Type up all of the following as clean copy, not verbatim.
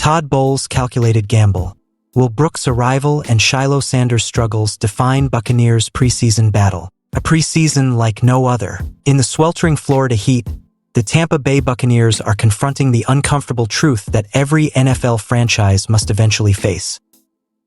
Todd Bowles' calculated gamble. Will Brooks' arrival and Shiloh Sanders' struggles define Buccaneers' preseason battle? A preseason like no other. In the sweltering Florida heat, the Tampa Bay Buccaneers are confronting the uncomfortable truth that every NFL franchise must eventually face.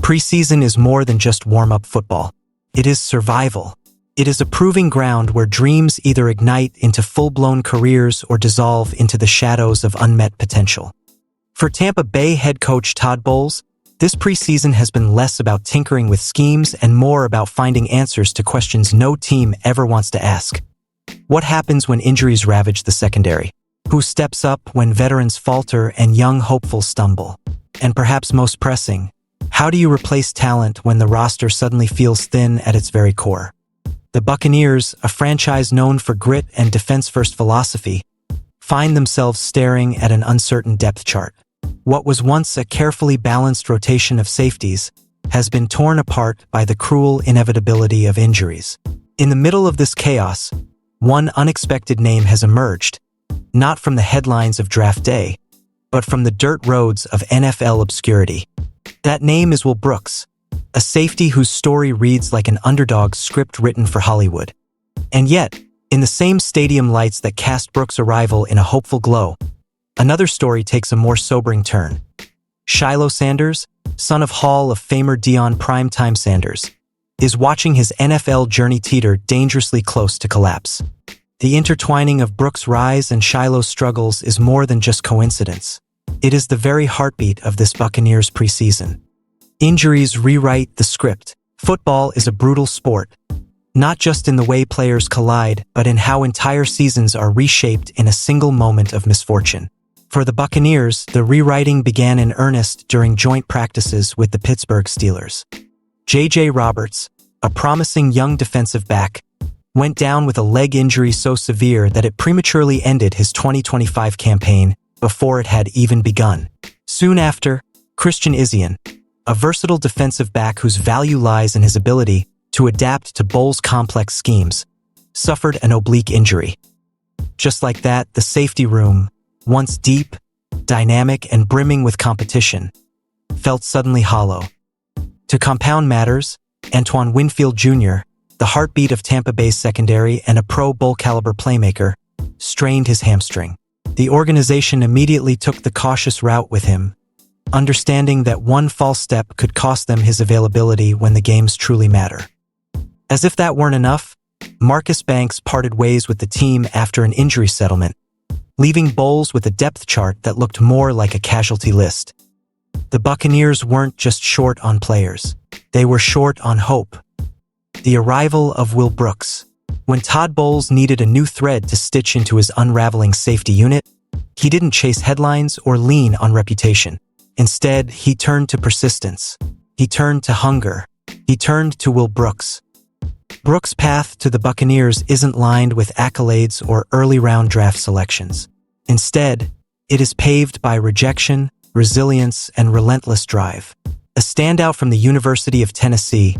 Preseason is more than just warm-up football. It is survival. It is a proving ground where dreams either ignite into full-blown careers or dissolve into the shadows of unmet potential. For Tampa Bay head coach Todd Bowles, this preseason has been less about tinkering with schemes and more about finding answers to questions no team ever wants to ask. What happens when injuries ravage the secondary? Who steps up when veterans falter and young hopefuls stumble? And perhaps most pressing, how do you replace talent when the roster suddenly feels thin at its very core? The Buccaneers, a franchise known for grit and defense-first philosophy, find themselves staring at an uncertain depth chart. What was once a carefully balanced rotation of safeties has been torn apart by the cruel inevitability of injuries. In the middle of this chaos, one unexpected name has emerged, not from the headlines of draft day, but from the dirt roads of NFL obscurity. That name is Will Brooks, a safety whose story reads like an underdog script written for Hollywood. And yet, in the same stadium lights that cast Brooks' arrival in a hopeful glow, another story takes a more sobering turn. Shiloh Sanders, son of Hall of Famer Deion Primetime Sanders, is watching his NFL journey teeter dangerously close to collapse. The intertwining of Brooks' rise and Shiloh's struggles is more than just coincidence. It is the very heartbeat of this Buccaneers preseason. Injuries rewrite the script. Football is a brutal sport, not just in the way players collide, but in how entire seasons are reshaped in a single moment of misfortune. For the Buccaneers, the rewriting began in earnest during joint practices with the Pittsburgh Steelers. J.J. Roberts, a promising young defensive back, went down with a leg injury so severe that it prematurely ended his 2025 campaign before it had even begun. Soon after, Christian Izien, a versatile defensive back whose value lies in his ability to adapt to Bowles' complex schemes, suffered an oblique injury. Just like that, the safety room, once deep, dynamic, and brimming with competition, felt suddenly hollow. To compound matters, Antoine Winfield Jr., the heartbeat of Tampa Bay's secondary and a Pro Bowl-caliber playmaker, strained his hamstring. The organization immediately took the cautious route with him, understanding that one false step could cost them his availability when the games truly matter. As if that weren't enough, Marcus Banks parted ways with the team after an injury settlement, leaving Bowles with a depth chart that looked more like a casualty list. The Buccaneers weren't just short on players. They were short on hope. The arrival of Will Brooks. When Todd Bowles needed a new thread to stitch into his unraveling safety unit, he didn't chase headlines or lean on reputation. Instead, he turned to persistence. He turned to hunger. He turned to Will Brooks. Brooks' path to the Buccaneers isn't lined with accolades or early-round draft selections. Instead, it is paved by rejection, resilience, and relentless drive. A standout from the University of Tennessee,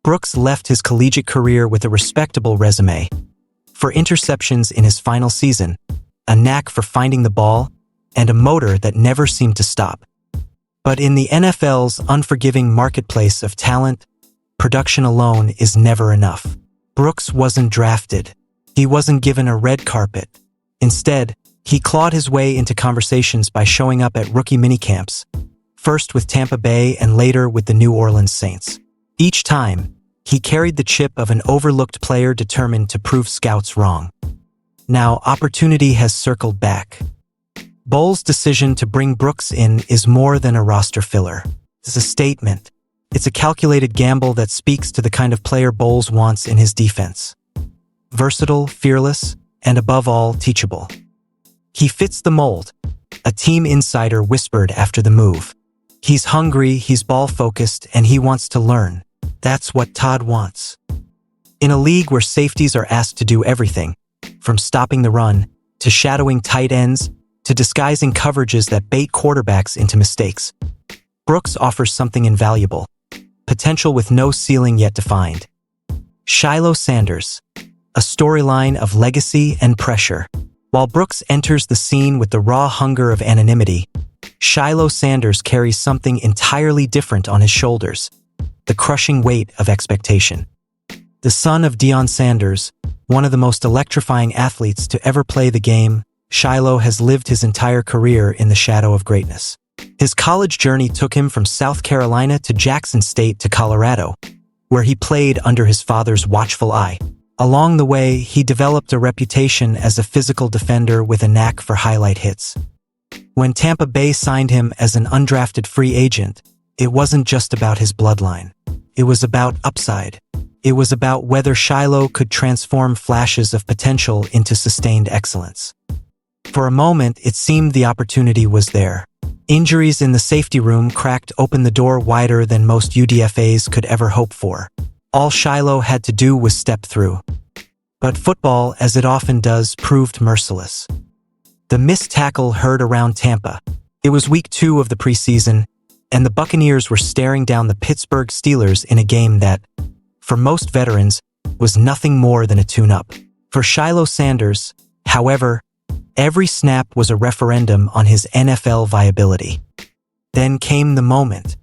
Brooks left his collegiate career with a respectable resume. For interceptions in his final season, a knack for finding the ball, and a motor that never seemed to stop. But in the NFL's unforgiving marketplace of talent, production alone is never enough. Brooks wasn't drafted. He wasn't given a red carpet. Instead, he clawed his way into conversations by showing up at rookie minicamps, first with Tampa Bay and later with the New Orleans Saints. Each time, he carried the chip of an overlooked player determined to prove scouts wrong. Now, opportunity has circled back. Bowles' decision to bring Brooks in is more than a roster filler. It's a statement. It's a calculated gamble that speaks to the kind of player Bowles wants in his defense. Versatile, fearless, and above all, teachable. He fits the mold, a team insider whispered after the move. He's hungry, he's ball-focused, and he wants to learn. That's what Todd wants. In a league where safeties are asked to do everything, from stopping the run, to shadowing tight ends, to disguising coverages that bait quarterbacks into mistakes, Brooks offers something invaluable, potential with no ceiling yet defined. Shiloh Sanders, a storyline of legacy and pressure. While Brooks enters the scene with the raw hunger of anonymity, Shiloh Sanders carries something entirely different on his shoulders: the crushing weight of expectation. The son of Deion Sanders, one of the most electrifying athletes to ever play the game, Shilo has lived his entire career in the shadow of greatness. His college journey took him from South Carolina to Jackson State to Colorado, where he played under his father's watchful eye. Along the way, he developed a reputation as a physical defender with a knack for highlight hits. When Tampa Bay signed him as an undrafted free agent, it wasn't just about his bloodline. It was about upside. It was about whether Shilo could transform flashes of potential into sustained excellence. For a moment, it seemed the opportunity was there. Injuries in the safety room cracked open the door wider than most UDFAs could ever hope for. All Shilo had to do was step through. But football, as it often does, proved merciless. The missed tackle heard around Tampa. It was week 2 of the preseason, and the Buccaneers were staring down the Pittsburgh Steelers in a game that, for most veterans, was nothing more than a tune-up. For Shiloh Sanders, however, every snap was a referendum on his NFL viability. Then came the moment.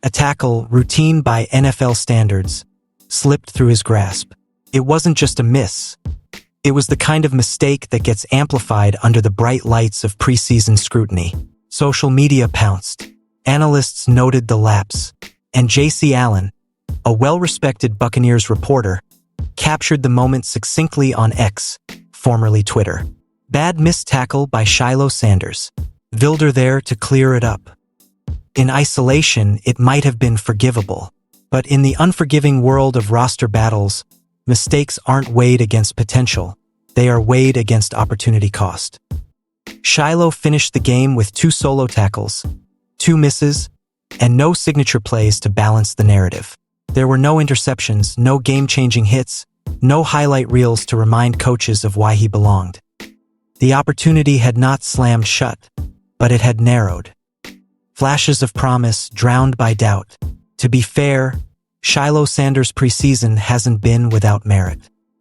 A tackle, routine by NFL standards, slipped through his grasp. It wasn't just a miss. It was the kind of mistake that gets amplified under the bright lights of preseason scrutiny. Social media pounced. Analysts noted the lapse. And J.C. Allen, a well-respected Buccaneers reporter, captured the moment succinctly on X, formerly Twitter. Bad missed tackle by Shiloh Sanders. Vilder there to clear it up. In isolation, it might have been forgivable. But in the unforgiving world of roster battles, mistakes aren't weighed against potential. They are weighed against opportunity cost. Shilo finished the game with 2 solo tackles, 2 misses, and no signature plays to balance the narrative. There were no interceptions, no game-changing hits, no highlight reels to remind coaches of why he belonged. The opportunity had not slammed shut, but it had narrowed. Flashes of promise drowned by doubt. To be fair, Shiloh Sanders' preseason hasn't been without merit.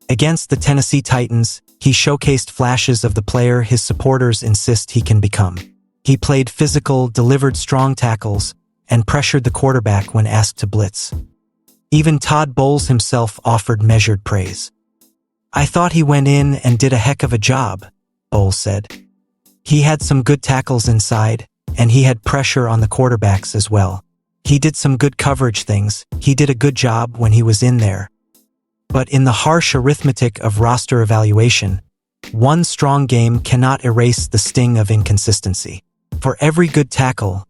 Against the Tennessee Titans, he showcased flashes of the player his supporters insist he can become. He played physical, delivered strong tackles, and pressured the quarterback when asked to blitz. Even Todd Bowles himself offered measured praise. "I thought he went in and did a heck of a job," Bowles said. "He had some good tackles inside, and he had pressure on the quarterbacks as well. He did some good coverage things, he did a good job when he was in there. But in the harsh arithmetic of roster evaluation, one strong game cannot erase the sting of inconsistency. For every good tackle,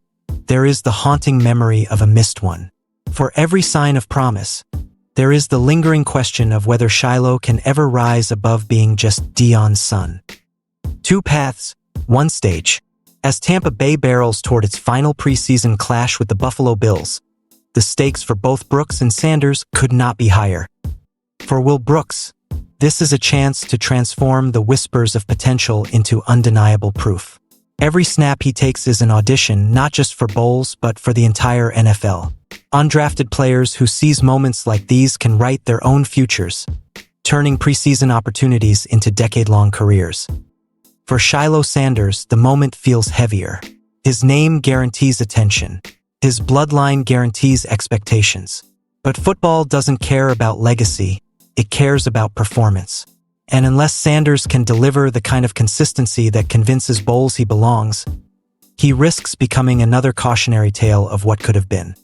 there is the haunting memory of a missed one. For every sign of promise, there is the lingering question of whether Shilo can ever rise above being just Deion's son." 2 paths, 1 stage. As Tampa Bay barrels toward its final preseason clash with the Buffalo Bills, the stakes for both Brooks and Sanders could not be higher. For Will Brooks, this is a chance to transform the whispers of potential into undeniable proof. Every snap he takes is an audition, not just for Bowles, but for the entire NFL. Undrafted players who seize moments like these can write their own futures, turning preseason opportunities into decade-long careers. For Shiloh Sanders, the moment feels heavier. His name guarantees attention. His bloodline guarantees expectations. But football doesn't care about legacy, it cares about performance. And unless Sanders can deliver the kind of consistency that convinces Bowles he belongs, he risks becoming another cautionary tale of what could have been.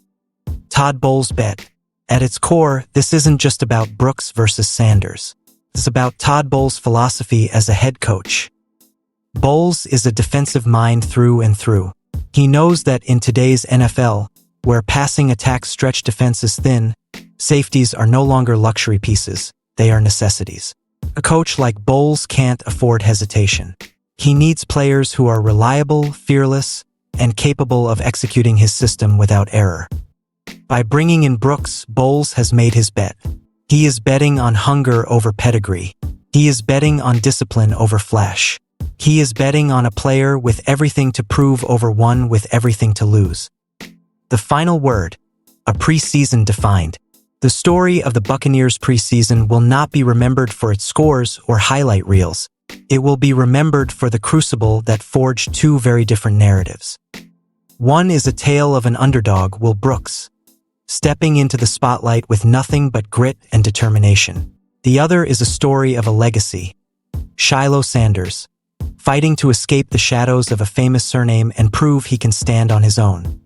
Todd Bowles bet. At its core, this isn't just about Brooks versus Sanders. It's about Todd Bowles' philosophy as a head coach. Bowles is a defensive mind through and through. He knows that in today's NFL, where passing attack stretch defense is thin, safeties are no longer luxury pieces, they are necessities. A coach like Bowles can't afford hesitation. He needs players who are reliable, fearless, and capable of executing his system without error. By bringing in Brooks, Bowles has made his bet. He is betting on hunger over pedigree. He is betting on discipline over flash. He is betting on a player with everything to prove over one with everything to lose. The final word, a preseason defined. The story of the Buccaneers preseason will not be remembered for its scores or highlight reels. It will be remembered for the crucible that forged two very different narratives. One is a tale of an underdog, Will Brooks, stepping into the spotlight with nothing but grit and determination. The other is a story of a legacy, Shiloh Sanders, fighting to escape the shadows of a famous surname and prove he can stand on his own.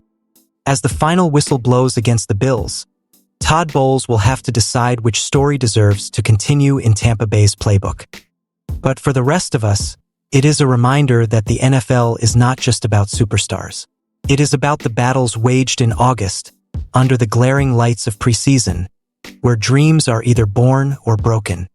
As the final whistle blows against the Bills, Todd Bowles will have to decide which story deserves to continue in Tampa Bay's playbook. But for the rest of us, it is a reminder that the NFL is not just about superstars. It is about the battles waged in August, under the glaring lights of preseason, where dreams are either born or broken.